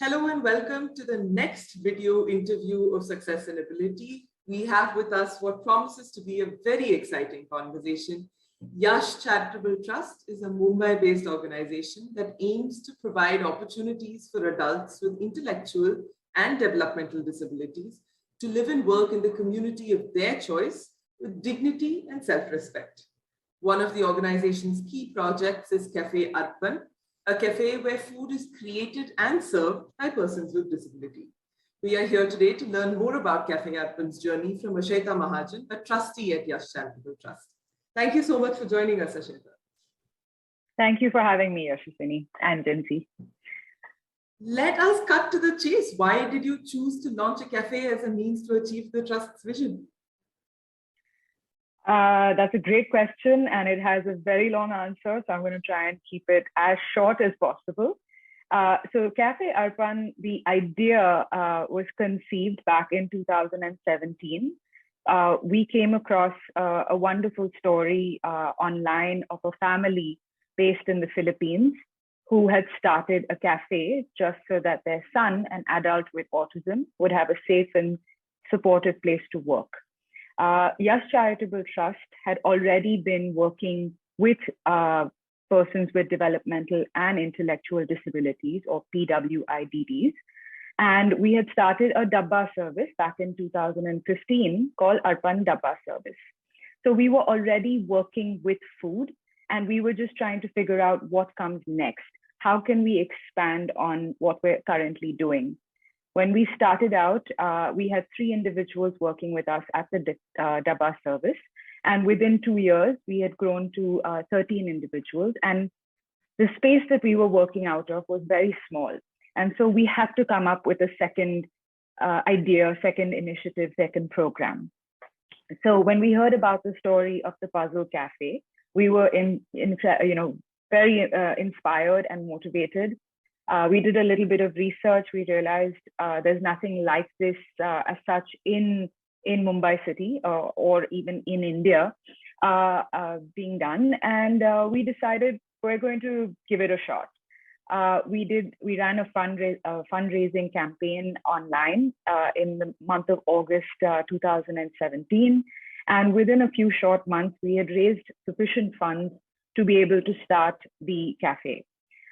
Hello and welcome to the next video interview of Success and Ability. We have with us what promises to be a very exciting conversation. Yash Charitable Trust is a Mumbai-based organization that aims to provide opportunities for adults with intellectual and developmental disabilities to live and work in the community of their choice with dignity and self-respect. One of the organization's key projects is Cafe Arpan, a cafe where food is created and served by persons with disability. We are here today to learn more about Cafe Arpan's journey from Ashaita Mahajan, a trustee at Yash Charitable Trust. Thank you so much for joining us, Ashaita. Thank you for having me, Yashasvini and Jayshree. Let us cut to the chase. Why did you choose to launch a cafe as a means to achieve the Trust's vision? That's a great question, and it has a very long answer, so I'm going to try and keep it as short as possible. So Cafe Arpan, the idea was conceived back in 2017. We came across a wonderful story online of a family based in the Philippines who had started a cafe just so that their son, an adult with autism, would have a safe and supportive place to work. Yash Charitable Trust had already been working with persons with developmental and intellectual disabilities, or PWIDDs, and we had started a Dabba service back in 2015 called Arpan Dabba Service. So we were already working with food, and we were just trying to figure out what comes next. How can we expand on what we're currently doing? When we started out, we had 3 individuals working with us at the Dabba service. And within 2 years, we had grown to 13 individuals. And the space that we were working out of was very small. And so we had to come up with a second idea, second initiative, second program. So when we heard about the story of the Puzzle Cafe, we were very inspired and motivated. We did a little bit of research. We realized there's nothing like this as such in Mumbai city or even in India being done. And we decided we're going to give it a shot. We ran a fundraising campaign online in the month of August 2017. And within a few short months, we had raised sufficient funds to be able to start the cafe.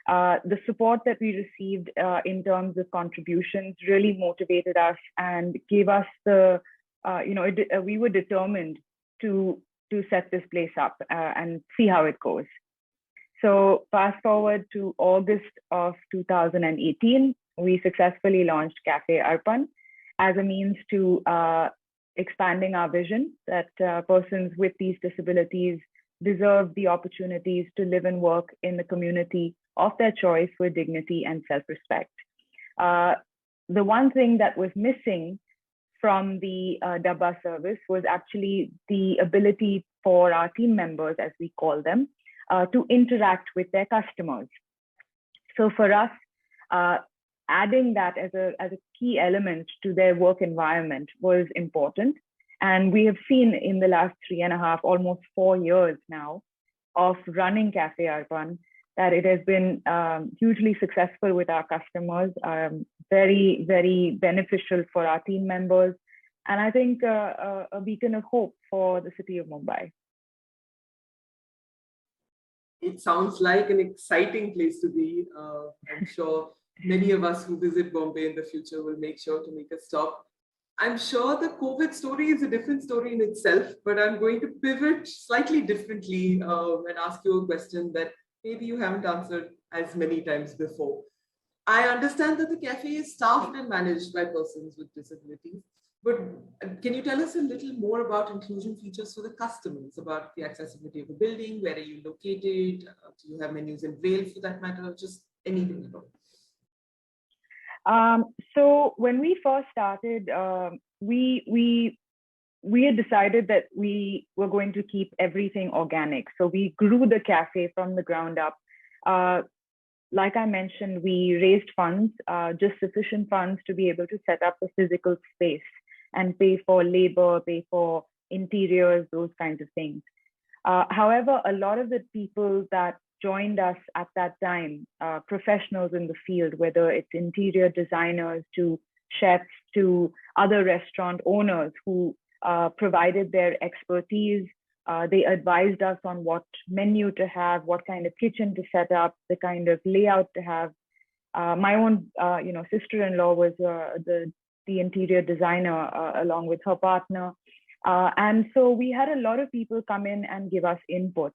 The support that we received in terms of contributions really motivated us and gave us the, we were determined to set this place up and see how it goes. So fast forward to August of 2018, we successfully launched Cafe Arpan as a means to expanding our vision that persons with these disabilities deserve the opportunities to live and work in the community of their choice with dignity and self-respect. The one thing that was missing from the Dabba service was actually the ability for our team members, as we call them, to interact with their customers. So for us, adding that as a key element to their work environment was important. And we have seen in the last 3.5, almost 4 years now of running Cafe Arpan, that it has been hugely successful with our customers, very, very beneficial for our team members, and I think a beacon of hope for the city of Mumbai. It sounds like an exciting place to be. I'm sure many of us who visit Bombay in the future will make sure to make a stop. I'm sure the COVID story is a different story in itself, but I'm going to pivot slightly differently and ask you a question that maybe you haven't answered as many times before. I understand that the cafe is staffed and managed by persons with disabilities, but can you tell us a little more about inclusion features for the customers, about the accessibility of the building, where are you located, do you have menus in Braille for that matter, just anything about it? So when we first started, we had decided that we were going to keep everything organic. So we grew the cafe from the ground up. Like I mentioned, we raised funds, just sufficient funds to be able to set up a physical space and pay for labor, pay for interiors, those kinds of things. However, a lot of the people that joined us at that time, professionals in the field, whether it's interior designers to chefs to other restaurant owners who provided their expertise. They advised us on what menu to have, what kind of kitchen to set up, the kind of layout to have. My own, sister-in-law was the interior designer along with her partner. And so we had a lot of people come in and give us input.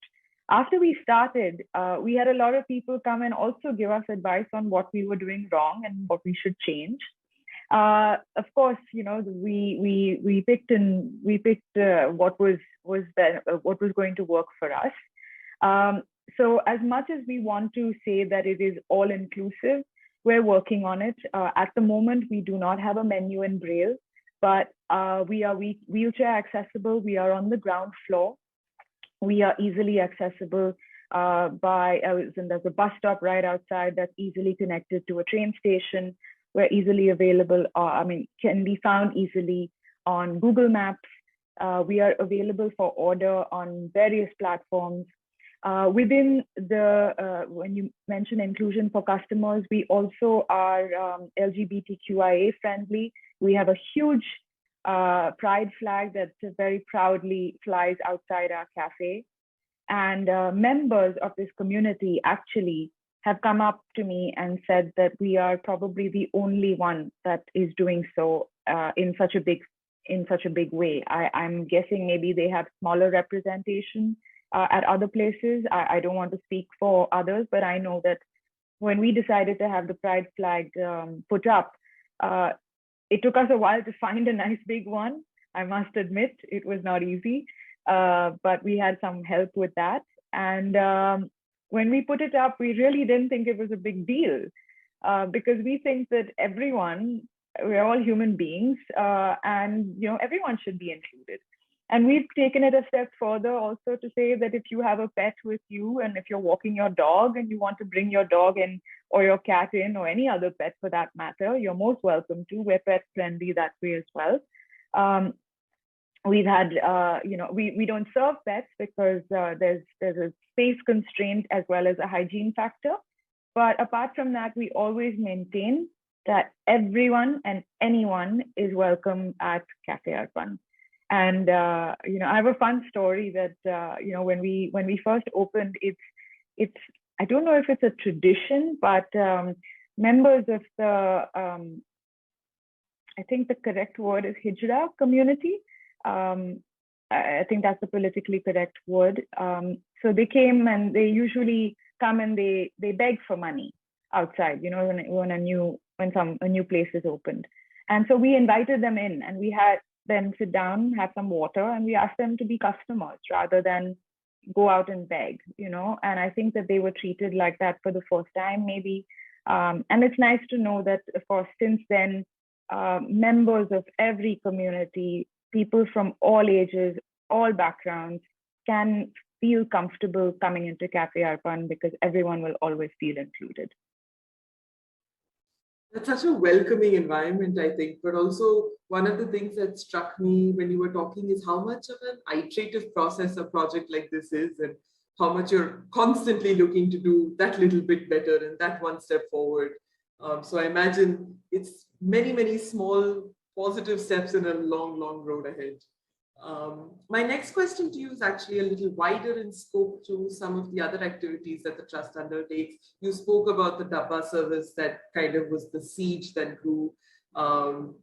After we started, we had a lot of people come and also give us advice on what we were doing wrong and what we should change. Of course, we picked what was going to work for us. So as much as we want to say that it is all inclusive, we're working on it. At the moment, we do not have a menu in Braille, but we are wheelchair accessible. We are on the ground floor. We are easily accessible and there's a bus stop right outside that's easily connected to a train station. We're easily available, can be found easily on Google Maps. We are available for order on various platforms. Within when you mention inclusion for customers, we also are LGBTQIA friendly. We have a huge pride flag that very proudly flies outside our cafe. And members of this community actually have come up to me and said that we are probably the only one that is doing so in such a big way. I'm guessing maybe they have smaller representation at other places. I don't want to speak for others, but I know that when we decided to have the pride flag put up, it took us a while to find a nice big one. I must admit, it was not easy, but we had some help with that. And when we put it up, we really didn't think it was a big deal because we think that we're all human beings, and everyone should be included. And we've taken it a step further also to say that if you have a pet with you and if you're walking your dog and you want to bring your dog in or your cat in or any other pet for that matter, you're most welcome to. We're pet friendly that way as well. We've had, we don't serve pets because there's a space constraint as well as a hygiene factor. But apart from that, we always maintain that everyone and anyone is welcome at Cafe Arpan. And I have a fun story that when we first opened, it's I don't know if it's a tradition, but members of the I think the correct word is Hijra community. I think that's the politically correct word. So they came and they usually come and they beg for money outside, when a new place is opened. And so we invited them in and we had them sit down, have some water, and we asked them to be customers rather than go out and beg, and I think that they were treated like that for the first time, maybe. And it's nice to know that, of course, since then, members of every community, people from all ages, all backgrounds, can feel comfortable coming into Cafe Arpan because everyone will always feel included. That's such a welcoming environment, I think. But also, one of the things that struck me when you were talking is how much of an iterative process a project like this is, and how much you're constantly looking to do that little bit better and that one step forward. So I imagine it's many, many small positive steps in a long, long road ahead. My next question to you is actually a little wider in scope to some of the other activities that the Trust undertakes. You spoke about the Dabba service that kind of was the seed that grew, and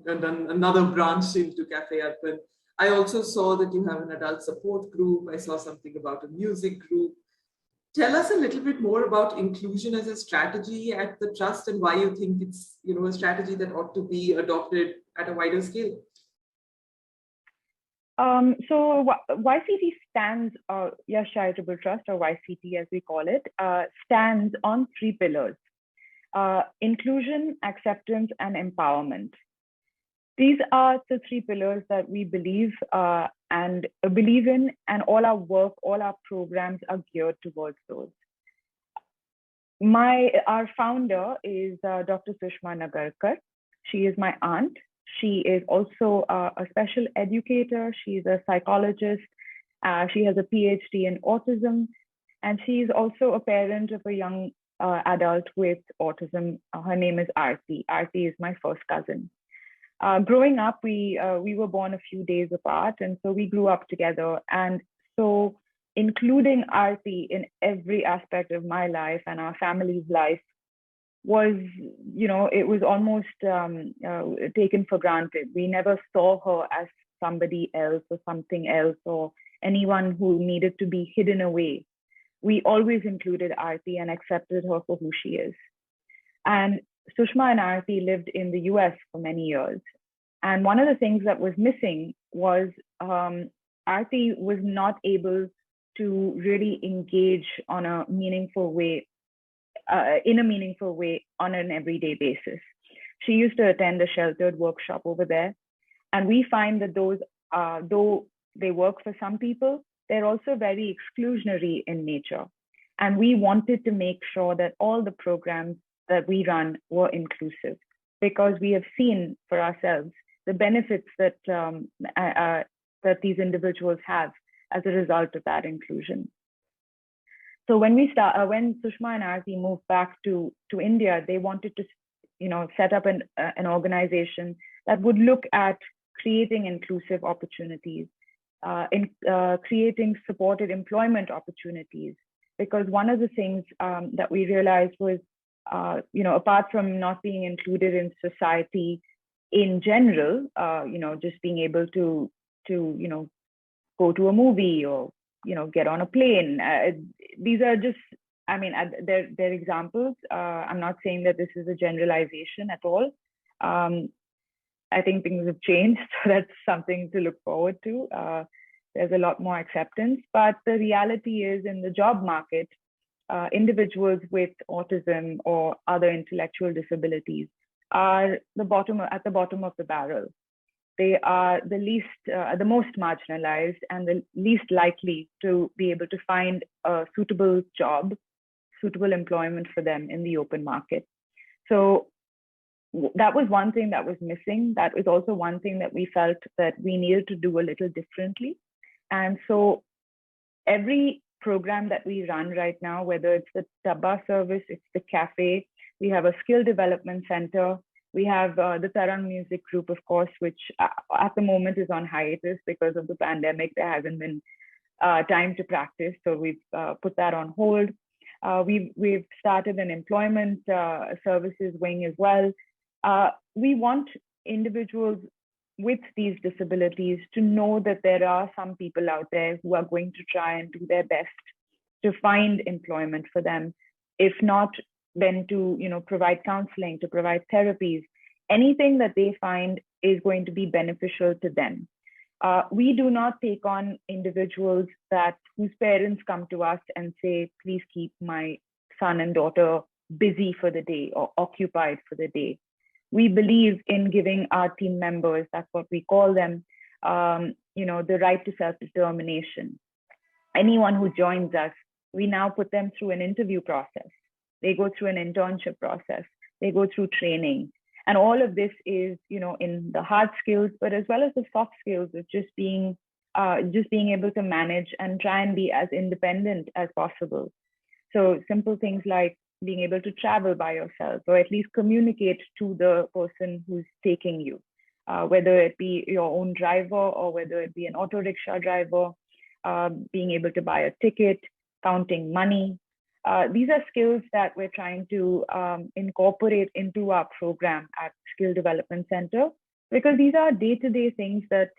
then another branch into Cafe Arpan. I also saw that you have an adult support group. I saw something about a music group. Tell us a little bit more about inclusion as a strategy at the Trust and why you think it's a strategy that ought to be adopted at a wider scale. So YCT stands, Yash Charitable Trust, or YCT as we call it, stands on 3 pillars: inclusion, acceptance, and empowerment. These are the 3 pillars that we believe in, and all our work, all our programs are geared towards those. Our founder is Dr. Sushma Nagarkar. She is my aunt. She is also a special educator. She's a psychologist, She has a PhD in autism, and she's also a parent of a young adult with autism. Her name is Aarti. Aarti is my first cousin. Growing up, we were born a few days apart, and so we grew up together. And so including Aarti in every aspect of my life and our family's life was, it was almost taken for granted. We never saw her as somebody else or something else or anyone who needed to be hidden away. We always included Aarti and accepted her for who she is. And Sushma and Aarti lived in the US for many years. And one of the things that was missing was Aarti was not able to really engage on a meaningful way, in a meaningful way on an everyday basis. She used to attend a sheltered workshop over there. And we find that those, though they work for some people, they're also very exclusionary in nature. And we wanted to make sure that all the programs that we run were inclusive, because we have seen for ourselves the benefits that that these individuals have as a result of that inclusion. So when Sushma and Aarti moved back to India, they wanted to, set up an organization that would look at creating inclusive opportunities, creating supported employment opportunities. Because one of the things that we realized was, apart from not being included in society in general, just being able to go to a movie or, get on a plane. These are just, they're examples. I'm not saying that this is a generalization at all. I think things have changed, so that's something to look forward to. There's a lot more acceptance, but the reality is in the job market, individuals with autism or other intellectual disabilities are at the bottom of the barrel. They are the most marginalized and the least likely to be able to find a suitable job, suitable employment for them in the open market. So that was one thing that was missing. That was also one thing that we felt that we needed to do a little differently. And so every program that we run right now, whether it's the Dabba service, it's the cafe, we have a skill development center, we have the Tarang music group, of course, which at the moment is on hiatus because of the pandemic. There hasn't been time to practice, so we've put that on hold. We've started an employment services wing as well. We want individuals with these disabilities to know that there are some people out there who are going to try and do their best to find employment for them. If not, then to provide counseling, to provide therapies, anything that they find is going to be beneficial to them. We do not take on individuals whose parents come to us and say, please keep my son and daughter busy for the day or occupied for the day. We believe in giving our team members, that's what we call them, the right to self-determination. Anyone who joins us, we now put them through an interview process. They go through an internship process. They go through training. And all of this is, in the hard skills, but as well as the soft skills of just being able to manage and try and be as independent as possible. So simple things like being able to travel by yourself, or at least communicate to the person who's taking you, whether it be your own driver or whether it be an auto rickshaw driver, being able to buy a ticket, counting money. These are skills that we're trying to incorporate into our program at Skill Development Center, because these are day-to-day things that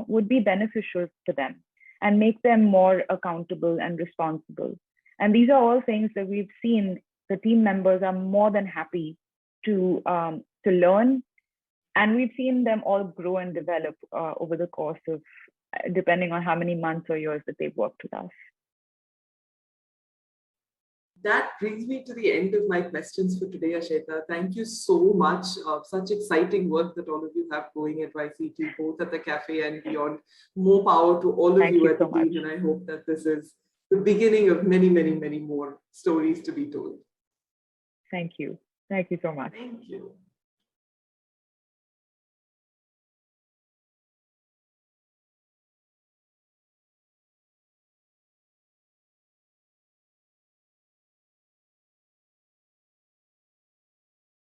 would be beneficial to them and make them more accountable and responsible. And these are all things that we've seen the team members are more than happy to learn. And we've seen them all grow and develop over the course of, depending on how many months or years that they've worked with us. That brings me to the end of my questions for today, Ashaita. Thank you so much. Such exciting work that all of you have going at YCT, both at the cafe and beyond. More power to all of you at the team. And I hope that this is the beginning of many, many, many more stories to be told. Thank you. Thank you so much. Thank you.